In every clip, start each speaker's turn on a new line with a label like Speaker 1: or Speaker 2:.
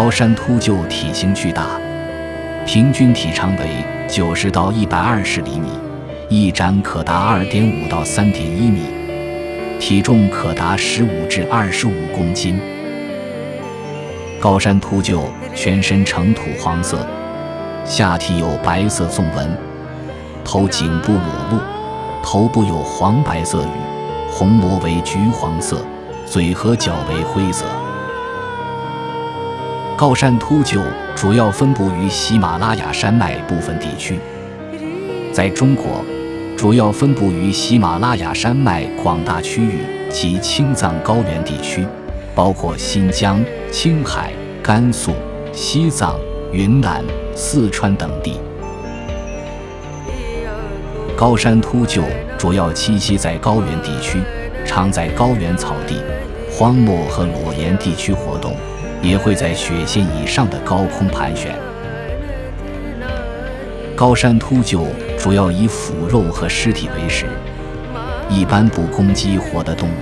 Speaker 1: 高山秃鹫体型巨大，平均体长为90到120厘米，一展可达2.5到3.1米，体重可达15至25公斤。高山秃鹫全身呈土黄色，下体有白色纵纹，头颈部裸露，头部有黄白色羽，虹膜为橘黄色，嘴和脚为灰色。高山秃鹫主要分布于喜马拉雅山脉部分地区，在中国主要分布于喜马拉雅山脉广大区域及青藏高原地区，包括新疆、青海、甘肃、西藏、云南、四川等地。高山秃鹫主要栖息在高原地区，常在高原草地、荒漠和裸岩地区活动，也会在雪线以上的高空盘旋。高山秃鹫主要以腐肉和尸体为食，一般不攻击活的动物。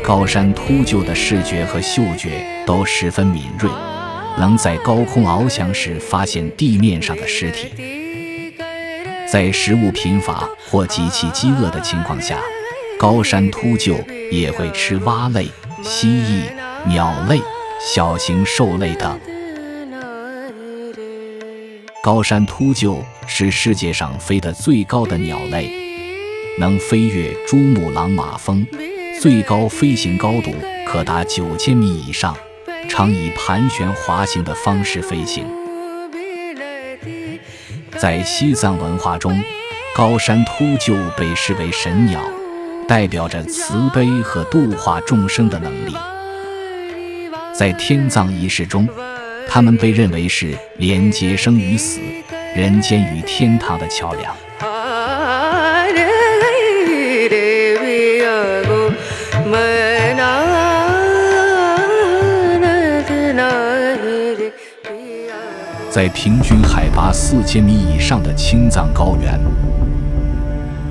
Speaker 1: 高山秃鹫的视觉和嗅觉都十分敏锐，能在高空翱翔时发现地面上的尸体。在食物贫乏或极其饥饿的情况下，高山秃鹫也会吃蛙类、蜥蜴、鸟类、小型兽类等。高山秃鹫是世界上飞得最高的鸟类，能飞越珠穆朗玛峰，最高飞行高度可达9000米以上，常以盘旋滑行的方式飞行。在西藏文化中，高山秃鹫被视为神鸟，代表着慈悲和度化众生的能力。在天葬仪式中，它们被认为是连接生与死、人间与天堂的桥梁。在平均海拔4000米以上的青藏高原，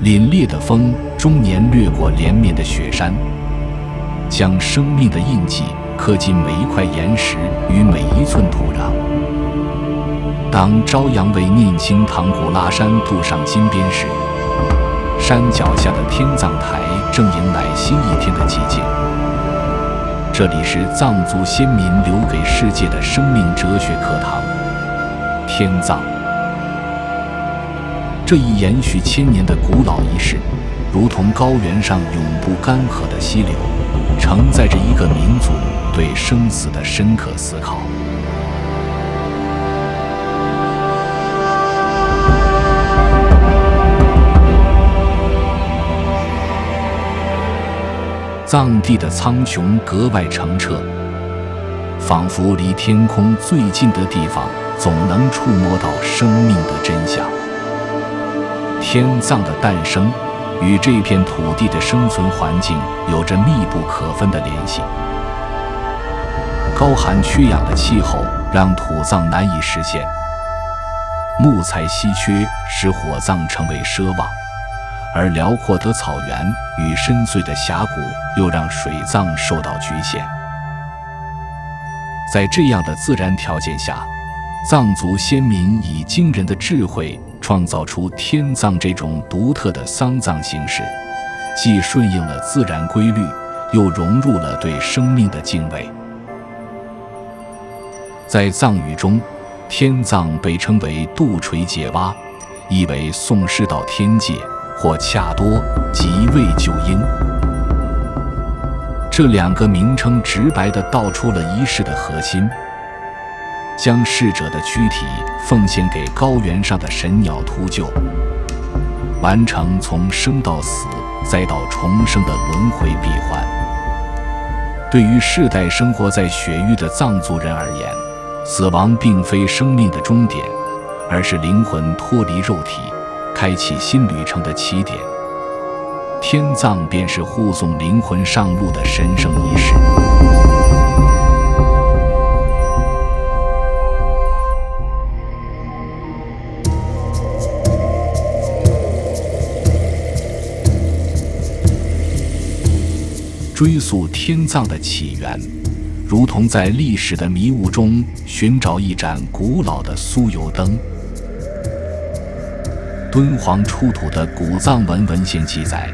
Speaker 1: 凛冽的风终年掠过连绵的雪山，将生命的印记刻进每一块岩石与每一寸土壤。当朝阳为念青唐古拉山镀上金边时，山脚下的天葬台正迎来新一天的寂静。这里是藏族先民留给世界的生命哲学课堂。天葬，这一延续1000年的古老仪式，如同高原上永不干涸的溪流，承载着一个民族对生死的深刻思考。藏地的苍穹格外澄澈，仿佛离天空最近的地方总能触摸到生命的真相。天葬的诞生与这片土地的生存环境有着密不可分的联系。高寒缺氧的气候让土葬难以实现，木材稀缺使火葬成为奢望，而辽阔的草原与深邃的峡谷又让水葬受到局限。在这样的自然条件下，藏族先民以惊人的智慧创造出天葬这种独特的丧葬形式，既顺应了自然规律，又融入了对生命的敬畏。在藏语中，天葬被称为度垂解蛙，意为送尸到天界，或恰多即为救婴。这两个名称直白地道出了仪式的核心，将逝者的躯体奉献给高原上的神鸟秃鹫，完成从生到死再到重生的轮回闭环。对于世代生活在雪域的藏族人而言，死亡并非生命的终点，而是灵魂脱离肉体，开启新旅程的起点。天葬便是护送灵魂上路的神圣仪式。追溯天葬的起源，如同在历史的迷雾中寻找一盏古老的酥油灯。敦煌出土的古藏文文献记载，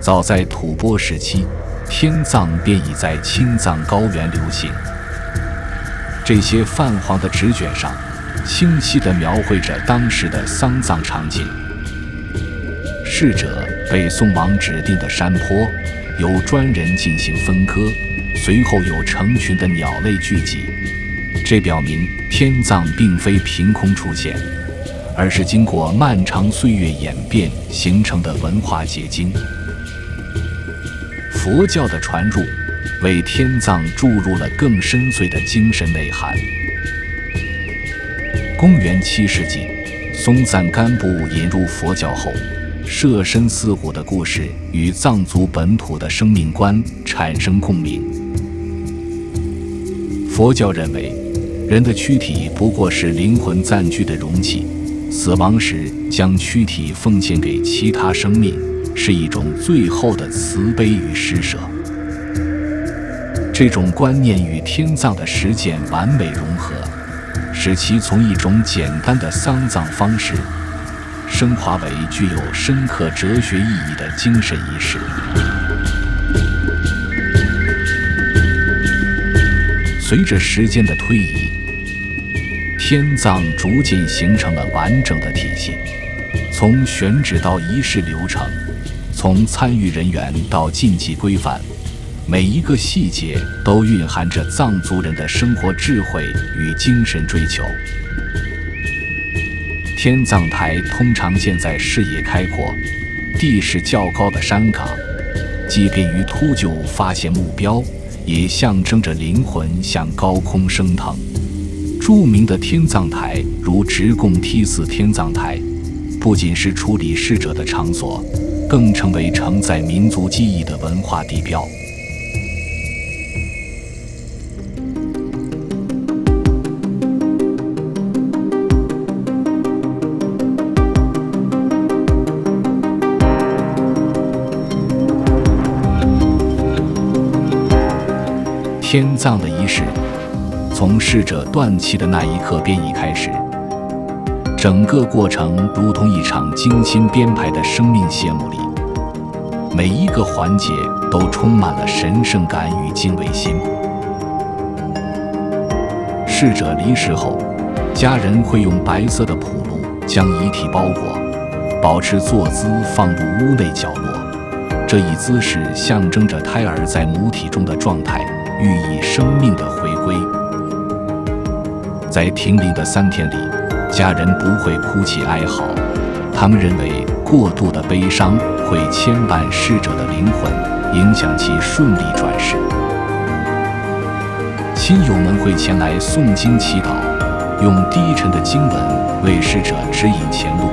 Speaker 1: 早在吐蕃时期，天葬便已在青藏高原流行。这些泛黄的纸卷上，清晰地描绘着当时的丧葬场景。逝者被送往指定的山坡，由专人进行分割，随后有成群的鸟类聚集。这表明天葬并非凭空出现，而是经过漫长岁月演变形成的文化结晶。佛教的传入为天葬注入了更深邃的精神内涵。公元7世纪，松赞干布引入佛教后，舍身饲虎的故事与藏族本土的生命观产生共鸣。佛教认为，人的躯体不过是灵魂暂居的容器，死亡时将躯体奉献给其他生命，是一种最后的慈悲与施舍。这种观念与天葬的实践完美融合，使其从一种简单的丧葬方式升华为具有深刻哲学意义的精神仪式。随着时间的推移，天葬逐渐形成了完整的体系，从选址到仪式流程，从参与人员到禁忌规范，每一个细节都蕴含着藏族人的生活智慧与精神追求。天葬台通常建在视野开阔、地势较高的山岗，既便于秃鹫发现目标，也象征着灵魂向高空升腾。著名的天葬台如直贡梯寺天葬台，不仅是处理逝者的场所，更成为承载民族记忆的文化地标。天葬的仪式从逝者断气的那一刻便已开始，整个过程如同一场精心编排的生命谢幕礼，每一个环节都充满了神圣感与敬畏心。逝者离世后，家人会用白色的铺路将遗体包裹，保持坐姿放入屋内角落，这一姿势象征着胎儿在母体中的状态，寓意生命的回归。在停灵的3天里，家人不会哭泣哀嚎，他们认为过度的悲伤会牵绊逝者的灵魂，影响其顺利转世。亲友们会前来诵经祈祷，用低沉的经文为逝者指引前路。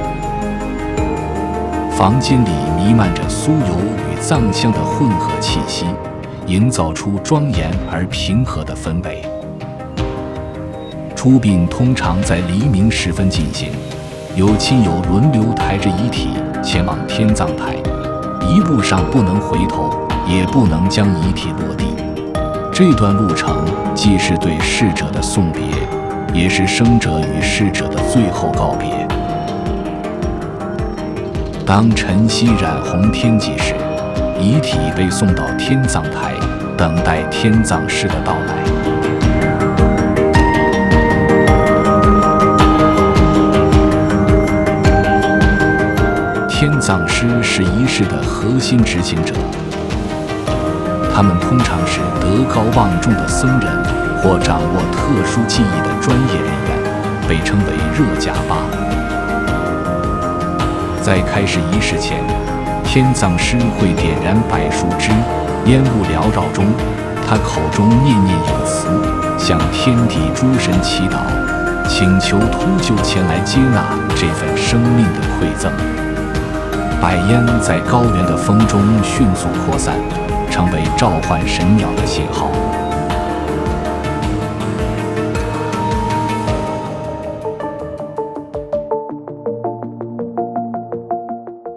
Speaker 1: 房间里弥漫着酥油与藏香的混合气息，营造出庄严而平和的氛围。出殡通常在黎明时分进行，由亲友轮流抬着遗体前往天葬台，一路上不能回头，也不能将遗体落地。这段路程既是对逝者的送别，也是生者与逝者的最后告别。当晨曦染红天际时，遗体被送到天葬台，等待天葬师的到来。天葬师是仪式的核心执行者，他们通常是德高望重的僧人或掌握特殊技艺的专业人员，被称为热迦巴。在开始仪式前，天葬师会点燃柏树枝，烟雾缭绕中，他口中念念有词，向天地诸神祈祷，请求秃鹫前来接纳这份生命的馈赠。白烟在高原的风中迅速扩散，成为召唤神鸟的信号。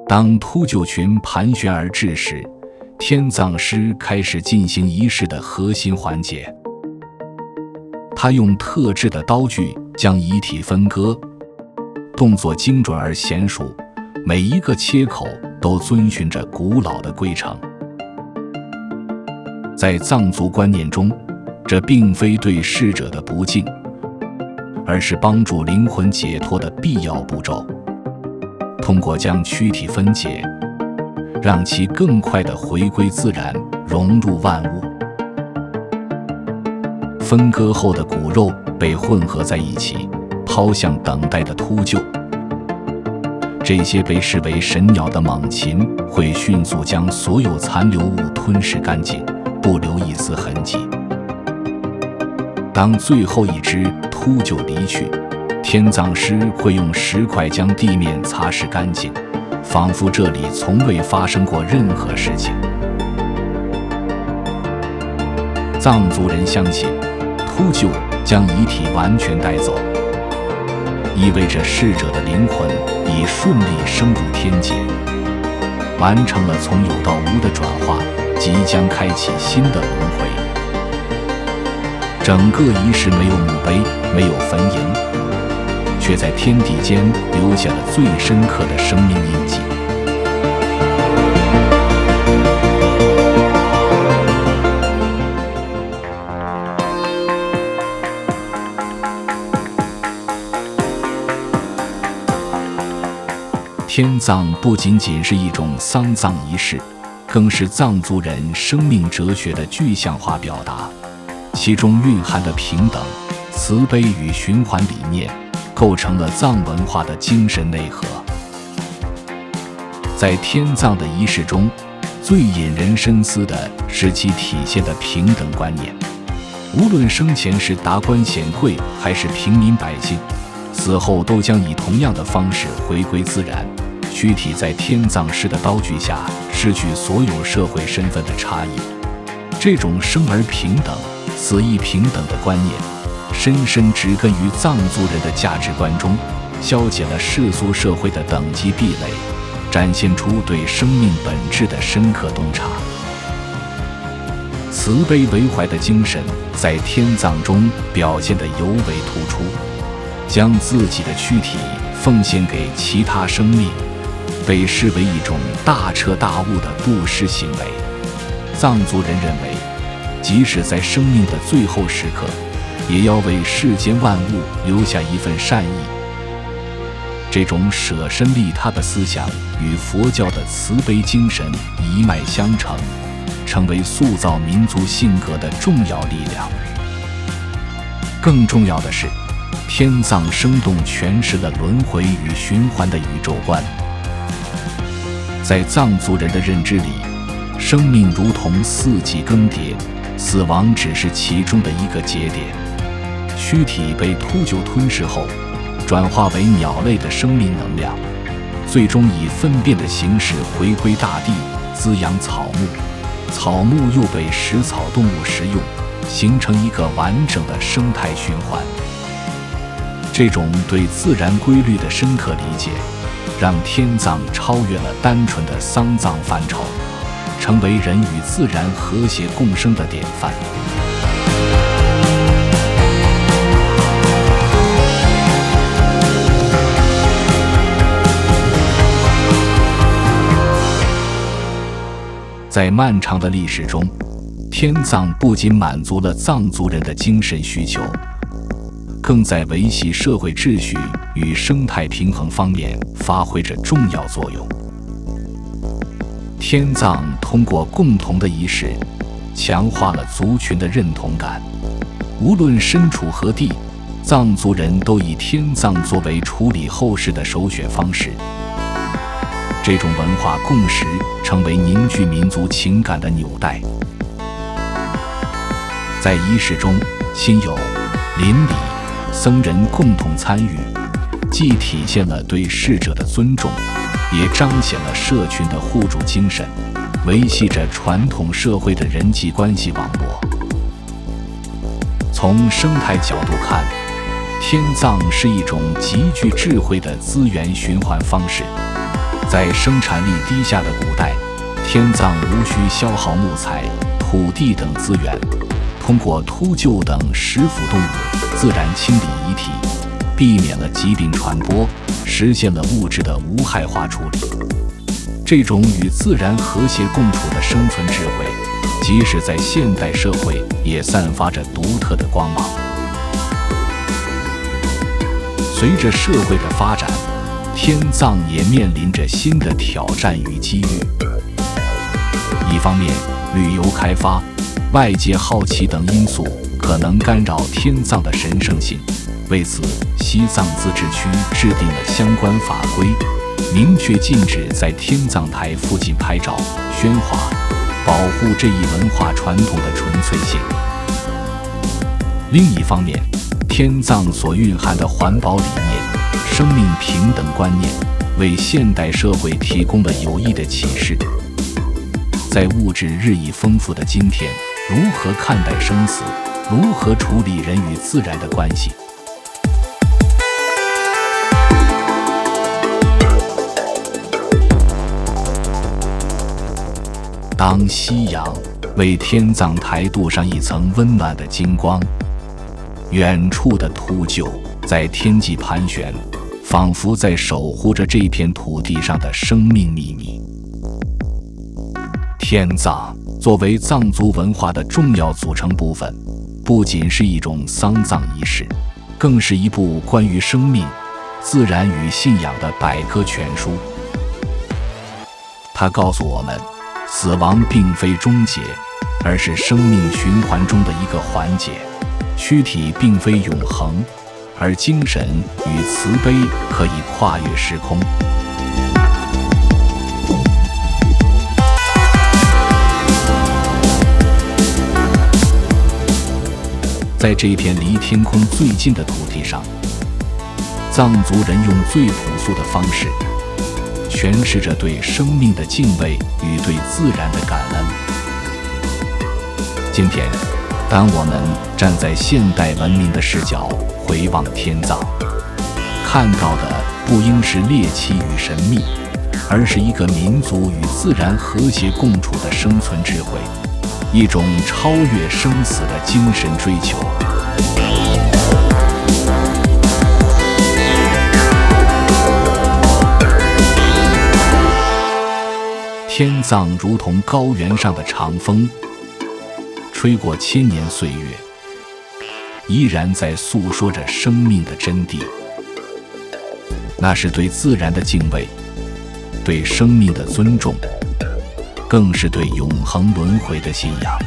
Speaker 1: 当秃鹫群盘旋而至时，天葬师开始进行仪式的核心环节。他用特制的刀具将遗体分割，动作精准而娴熟，每一个切口都遵循着古老的规程。在藏族观念中，这并非对逝者的不敬，而是帮助灵魂解脱的必要步骤。通过将躯体分解，让其更快地回归自然，融入万物。分割后的骨肉被混合在一起，抛向等待的秃鹫。这些被视为神鸟的猛禽会迅速将所有残留物吞噬干净，不留一丝痕迹。当最后一只秃鹫离去，天葬师会用石块将地面擦拭干净，仿佛这里从未发生过任何事情。藏族人相信，秃鹫将遗体完全带走，意味着逝者的灵魂已顺利升入天界，完成了从有到无的转化，即将开启新的轮回。整个仪式没有墓碑，没有坟茔，却在天地间留下了最深刻的生命印记。天葬不仅仅是一种丧葬仪式，更是藏族人生命哲学的具象化表达，其中蕴含的平等、慈悲与循环理念，构成了藏文化的精神内核。在天葬的仪式中，最引人深思的是其体现的平等观念。无论生前是达官显贵还是平民百姓，死后都将以同样的方式回归自然，躯体在天葬师的刀具下失去所有社会身份的差异。这种生而平等、死亦平等的观念，深深植根于藏族人的价值观中，消解了世俗社会的等级壁垒，展现出对生命本质的深刻洞察。慈悲为怀的精神在天葬中表现得尤为突出，将自己的躯体奉献给其他生命，被视为一种大彻大悟的布施行为。藏族人认为，即使在生命的最后时刻，也要为世间万物留下一份善意。这种舍身利他的思想与佛教的慈悲精神一脉相承，成为塑造民族性格的重要力量。更重要的是，天葬生动诠释了轮回与循环的宇宙观。在藏族人的认知里，生命如同四季更迭，死亡只是其中的一个节点。躯体被秃鹫吞噬后，转化为鸟类的生命能量，最终以粪便的形式回归大地，滋养草木，草木又被食草动物食用，形成一个完整的生态循环。这种对自然规律的深刻理解，让天葬超越了单纯的丧葬范畴，成为人与自然和谐共生的典范。在漫长的历史中，天葬不仅满足了藏族人的精神需求，更在维系社会秩序与生态平衡方面发挥着重要作用。天葬通过共同的仪式，强化了族群的认同感。无论身处何地，藏族人都以天葬作为处理后事的首选方式。这种文化共识成为凝聚民族情感的纽带。在仪式中，亲友、邻里、僧人共同参与，既体现了对逝者的尊重，也彰显了社群的互助精神，维系着传统社会的人际关系网络。从生态角度看，天葬是一种极具智慧的资源循环方式。在生产力低下的古代，天葬无需消耗木材、土地等资源，通过秃鹫等食腐动物自然清理遗体，避免了疾病传播，实现了物质的无害化处理。这种与自然和谐共处的生存智慧，即使在现代社会也散发着独特的光芒。随着社会的发展，天葬也面临着新的挑战与机遇。一方面，旅游开发、外界好奇等因素可能干扰天葬的神圣性，为此，西藏自治区制定了相关法规，明确禁止在天葬台附近拍照、喧哗，保护这一文化传统的纯粹性。另一方面，天葬所蕴含的环保理念、生命平等观念，为现代社会提供了有益的启示。在物质日益丰富的今天，如何看待生死？如何处理人与自然的关系？当夕阳为天葬台镀上一层温暖的金光，远处的秃鹫在天际盘旋，仿佛在守护着这片土地上的生命秘密。天葬作为藏族文化的重要组成部分，不仅是一种丧葬仪式，更是一部关于生命、自然与信仰的百科全书。它告诉我们，死亡并非终结，而是生命循环中的一个环节。躯体并非永恒，而精神与慈悲可以跨越时空。在这片离天空最近的土地上，藏族人用最朴素的方式诠释着对生命的敬畏与对自然的感恩。今天，当我们站在现代文明的视角回望天葬，看到的不应是猎奇与神秘，而是一个民族与自然和谐共处的生存智慧，一种超越生死的精神追求。天葬如同高原上的长风，吹过千年岁月，依然在诉说着生命的真谛。那是对自然的敬畏，对生命的尊重，更是对永恒轮回的信仰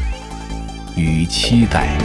Speaker 1: 与期待。